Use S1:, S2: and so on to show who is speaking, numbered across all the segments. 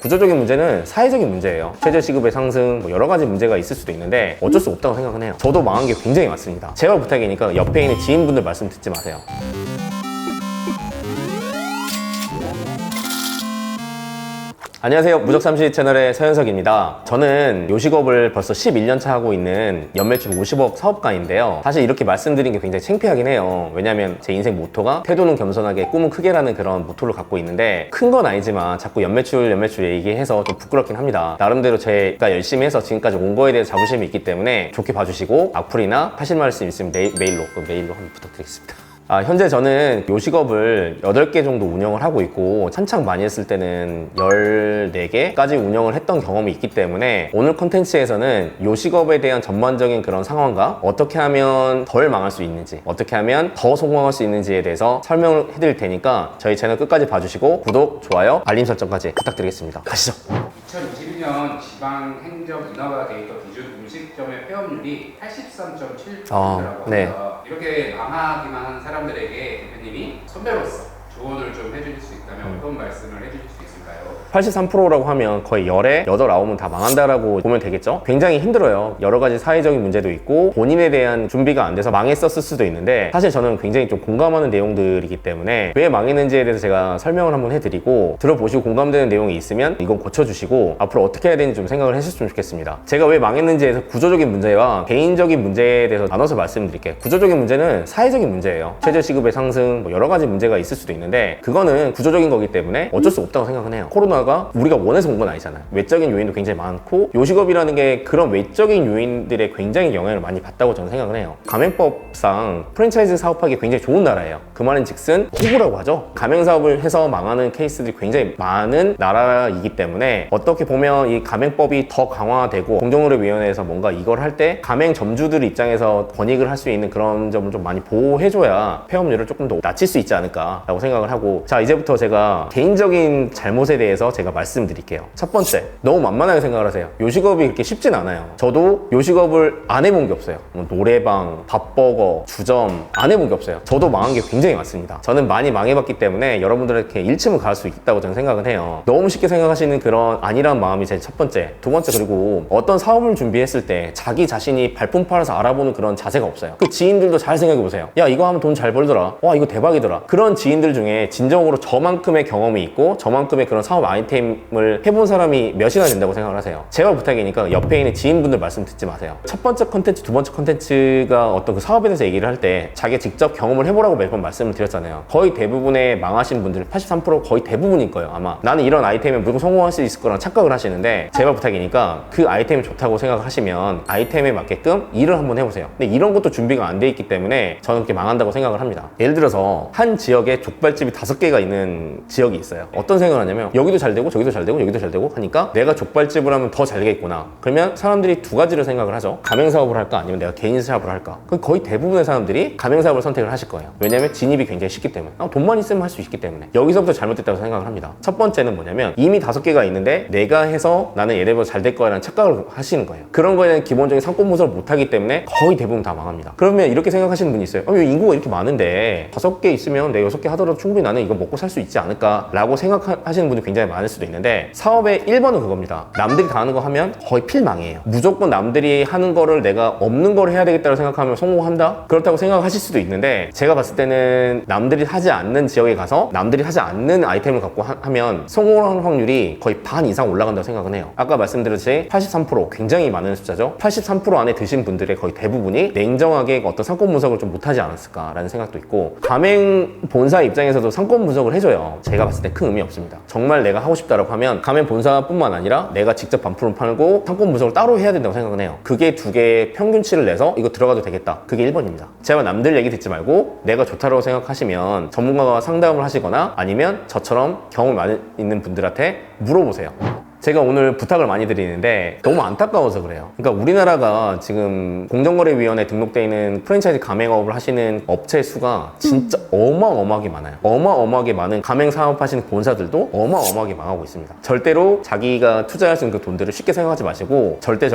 S1: 구조적인 문제는 사회적인 문제예요. 최저시급의 상승, 뭐 여러 가지 문제가 있을 수도 있는데 어쩔 수 없다고 생각은 해요. 저도 망한 게 굉장히 많습니다. 제발 부탁이니까 옆에 있는 지인분들 말씀 듣지 마세요. 안녕하세요. 무적삼시 채널의 서현석입니다. 저는 요식업을 벌써 11년차 하고 있는 연매출 50억 사업가인데요. 사실 이렇게 말씀드린 게 굉장히 창피하긴 해요. 왜냐면 제 인생 모토가 태도는 겸손하게 꿈은 크게라는 그런 모토를 갖고 있는데 큰 건 아니지만 자꾸 연매출 얘기해서 좀 부끄럽긴 합니다. 나름대로 제가 열심히 해서 지금까지 온 거에 대해서 자부심이 있기 때문에 좋게 봐주시고 악플이나 하실 말씀 있으면 메일로 한번 부탁드리겠습니다. 현재 저는 요식업을 8개 정도 운영을 하고 있고 한창 많이 했을 때는 14개까지 운영을 했던 경험이 있기 때문에 오늘 컨텐츠에서는 요식업에 대한 전반적인 그런 상황과 어떻게 하면 덜 망할 수 있는지 어떻게 하면 더 성공할 수 있는지에 대해서 설명을 해드릴 테니까 저희 채널 끝까지 봐주시고 구독, 좋아요, 알림 설정까지 부탁드리겠습니다. 가시죠.
S2: 2021년 지방행정인허가 데이터 기준 음식점의 폐업률이 83.7%라고
S1: 네.
S2: 합니다. 이렇게 망하기만 한 사람들에게 대표님이 선배로서 조언을 좀 해주실 수 있다면 어떤 말씀을 해주실 수 있을까요?
S1: 83%라고 하면 거의 10에 8, 9은 다 망한다라고 보면 되겠죠? 굉장히 힘들어요. 여러 가지 사회적인 문제도 있고 본인에 대한 준비가 안 돼서 망했었을 수도 있는데 사실 저는 굉장히 좀 공감하는 내용들이기 때문에 왜 망했는지에 대해서 제가 설명을 한번 해드리고 들어보시고 공감되는 내용이 있으면 이건 고쳐주시고 앞으로 어떻게 해야 되는지 좀 생각을 해주셨으면 좋겠습니다. 제가 왜 망했는지에서 구조적인 문제와 개인적인 문제에 대해서 나눠서 말씀드릴게요. 구조적인 문제는 사회적인 문제예요. 최저시급의 상승, 뭐 여러 가지 문제가 있을 수도 있는데 그거는 구조적인 거기 때문에 어쩔 수 없다고 생각은 해요. 코로나가 우리가 원해서 온 건 아니잖아요. 외적인 요인도 굉장히 많고 요식업이라는 게 그런 외적인 요인들에 굉장히 영향을 많이 받다고 저는 생각을 해요. 가맹법상 프랜차이즈 사업하기 굉장히 좋은 나라예요. 그 말은 즉슨 호구라고 하죠. 가맹사업을 해서 망하는 케이스들이 굉장히 많은 나라이기 때문에 어떻게 보면 이 가맹법이 더 강화되고 공정의료위원회에서 뭔가 이걸 할 때 가맹점주들 입장에서 권익을 할 수 있는 그런 점을 좀 많이 보호해줘야 폐업률을 조금 더 낮출 수 있지 않을까라고 생각을 하고 자 이제부터 제가 개인적인 잘못에 대해서 제가 말씀드릴게요. 첫 번째, 너무 만만하게 생각을 하세요. 요식업이 그렇게 쉽진 않아요. 저도 요식업을 안 해본 게 없어요. 뭐 노래방, 밥버거, 주점 안 해본 게 없어요. 저도 망한 게 굉장히 많습니다. 저는 많이 망해봤기 때문에 여러분들에게 일침을 가할 수 있다고 저는 생각은 해요. 너무 쉽게 생각하시는 그런 아니란 마음이 제 첫 번째. 두 번째, 그리고 어떤 사업을 준비했을 때 자기 자신이 발품 팔아서 알아보는 그런 자세가 없어요. 그 지인들도 잘 생각해보세요. 야 이거 하면 돈 잘 벌더라. 와 이거 대박이더라. 그런 지인들 중에 진정으로 저만큼의 경험이 있고 저만큼의 그런 사업 아이템을 해본 사람이 몇이나 된다고 생각을 하세요? 제발 부탁이니까 옆에 있는 지인분들 말씀 듣지 마세요. 첫 번째 컨텐츠, 두 번째 컨텐츠가 어떤 그 사업에 대해서 얘기를 할 때 자기가 직접 경험을 해보라고 몇 번 말씀을 드렸잖아요. 거의 대부분의 망하신 분들 83% 거의 대부분일 거예요. 아마 나는 이런 아이템에 무조건 성공할 수 있을 거라는 착각을 하시는데 제발 부탁이니까 그 아이템이 좋다고 생각하시면 아이템에 맞게끔 일을 한번 해보세요. 근데 이런 것도 준비가 안 돼 있기 때문에 저는 그렇게 망한다고 생각을 합니다. 예를 들어서 한 지역에 족발집이 5개가 있는 지역이 있어요. 어떤 생각을 하냐면 여기도 잘 되고 저기도 잘 되고 여기도 잘 되고 하니까 내가 족발집을 하면 더 잘 되겠구나. 그러면 사람들이 두 가지를 생각을 하죠. 가맹사업을 할까 아니면 내가 개인 사업을 할까. 거의 대부분의 사람들이 가맹사업을 선택을 하실 거예요. 왜냐면 진입이 굉장히 쉽기 때문에 돈만 있으면 할 수 있기 때문에 여기서부터 잘못됐다고 생각을 합니다. 첫 번째는 뭐냐면 이미 5개가 있는데 내가 해서 나는 얘네보다 잘 될 거야라는 착각을 하시는 거예요. 그런 거에는 기본적인 상권 분석을 못하기 때문에 거의 대부분 다 망합니다. 그러면 이렇게 생각하시는 분이 있어요. 인구가 이렇게 많은데 5개 있으면 내가 6개 하더라도 충분히 나는 이거 먹고 살 수 있지 않을까 라고 생각하시는 분이 굉장히 많을 수도 있는데 사업의 1번은 그겁니다. 남들이 다 하는 거 하면 거의 필망이에요. 무조건 남들이 하는 거를 내가 없는 걸 해야 되겠다고 생각하면 성공한다? 그렇다고 생각하실 수도 있는데 제가 봤을 때는 남들이 하지 않는 지역에 가서 남들이 하지 않는 아이템을 갖고 하면 성공하는 확률이 거의 반 이상 올라간다고 생각은 해요. 아까 말씀드렸듯이 83% 굉장히 많은 숫자죠. 83% 안에 드신 분들의 거의 대부분이 냉정하게 어떤 상권 분석을 좀 못하지 않았을까라는 생각도 있고 가맹 본사 입장에서도 상권 분석을 해줘요. 제가 봤을 때 큰 의미 없습니다. 정말 내가 하고 싶다라고 하면 가맹 본사뿐만 아니라 내가 직접 반품을 팔고 상권 분석을 따로 해야 된다고 생각은 해요. 그게 두 개의 평균치를 내서 이거 들어가도 되겠다. 그게 1번입니다. 제발 남들 얘기 듣지 말고 내가 좋다고 생각하시면 전문가가 상담을 하시거나 아니면 저처럼 경험이 많이 있는 분들한테 물어보세요. 제가 오늘 부탁을 많이 드리는데 너무 안타까워서 그래요. 그러니까 우리나라가 지금 공정거래위원회에 등록되어 있는 프랜차이즈 가맹업을 하시는 업체 수가 진짜 어마어마하게 많아요. 어마어마하게 많은 가맹 사업하시는 본사들도 어마어마하게 망하고 있습니다. 절대로 자기가 투자할 수 있는 그 돈들을 쉽게 생각하지 마시고 절대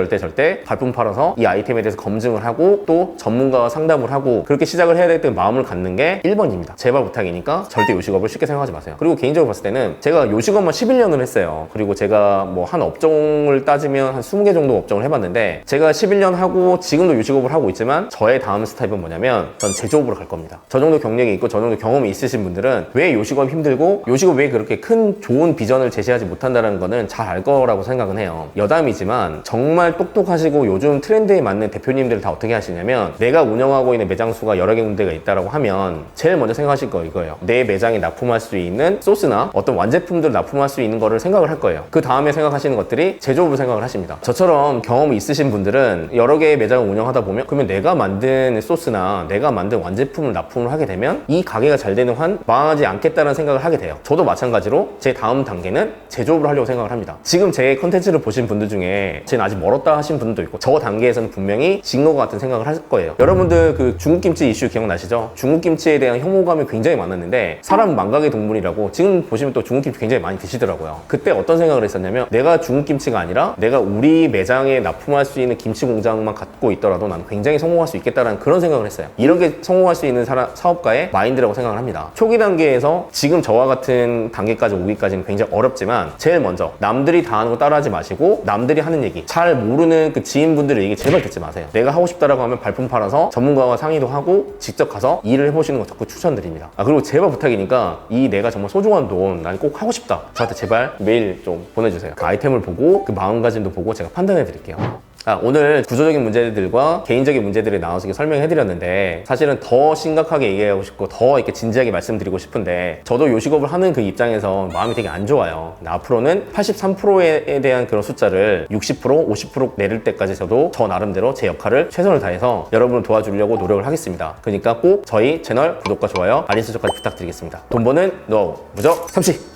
S1: 발품 팔아서 이 아이템에 대해서 검증을 하고 또 전문가와 상담을 하고 그렇게 시작을 해야 될 때 마음을 갖는 게 1번입니다. 제발 부탁이니까 절대 요식업을 쉽게 생각하지 마세요. 그리고 개인적으로 봤을 때는 제가 요식업만 11년을 했어요. 그리고 제가 뭐 한 업종을 따지면 한 20개 정도 업종을 해봤는데 제가 11년 하고 지금도 요식업을 하고 있지만 저의 다음 스텝은 뭐냐면 전 제조업으로 갈 겁니다. 저 정도 경력이 있고 저 정도 경험이 있으신 분들은 왜 요식업 힘들고 요식업 왜 그렇게 큰 좋은 비전을 제시하지 못한다는 거는 잘 알 거라고 생각은 해요. 여담이지만 정말 똑똑하시고 요즘 트렌드에 맞는 대표님들을 다 어떻게 하시냐면 내가 운영하고 있는 매장 수가 여러 개 군데가 있다라고 하면 제일 먼저 생각하실 거 이거예요. 내 매장에 납품할 수 있는 소스나 어떤 완제품들을 납품할 수 있는 거를 생각을 할 거예요. 그 다음에 생각하시는 것들이 제조업을 생각을 하십니다. 저처럼 경험이 있으신 분들은 여러 개의 매장을 운영하다 보면 그러면 내가 만든 소스나 내가 만든 완제품을 납품을 하게 되면 이 가게가 잘 되는 한 망하지 않겠다는 생각을 하게 돼요. 저도 마찬가지로 제 다음 단계는 제조업을 하려고 생각을 합니다. 지금 제 컨텐츠를 보신 분들 중에 쟤는 아직 멀었다 하신 분들도 있고 저 단계에서는 분명히 진 것 같은 생각을 할 거예요. 여러분들 그 중국김치 이슈 기억나시죠? 중국김치에 대한 혐오감이 굉장히 많았는데 사람 망각의 동물이라고 지금 보시면 또 중국김치 굉장히 많이 드시더라고요. 그때 어떤 생각을 했었냐면 내가 중국김치가 아니라 내가 우리 매장에 납품할 수 있는 김치 공장만 갖고 있더라도 나는 굉장히 성공할 수 있겠다라는 그런 생각을 했어요. 이런 게 성공할 수 있는 사업가의 마인드라고 생각을 합니다. 초기 단계에서 지금 저와 같은 단계까지 오기까지는 굉장히 어렵지만 제일 먼저 남들이 다 하는 거 따라하지 마시고 남들이 하는 얘기 잘 모르는 그 지인분들의 얘기 제발 듣지 마세요. 내가 하고 싶다라고 하면 발품 팔아서 전문가와 상의도 하고 직접 가서 일을 해보시는 거 적극 추천드립니다. 그리고 제발 부탁이니까 이 내가 정말 소중한 돈 난 꼭 하고 싶다 저한테 제발 메일 좀 보내주세요. 그 아이템을 보고 그 마음가짐도 보고 제가 판단해 드릴게요. 오늘 구조적인 문제들과 개인적인 문제들을 나눠서 설명해 드렸는데 사실은 더 심각하게 얘기하고 싶고 더 이렇게 진지하게 말씀드리고 싶은데 저도 요식업을 하는 그 입장에서 마음이 되게 안 좋아요. 앞으로는 83%에 대한 그런 숫자를 60%, 50% 내릴 때까지 저도 저 나름대로 제 역할을 최선을 다해서 여러분을 도와주려고 노력을 하겠습니다. 그러니까 꼭 저희 채널 구독과 좋아요, 알림 설정까지 부탁드리겠습니다. 돈 버는 노하우 무적 삼식!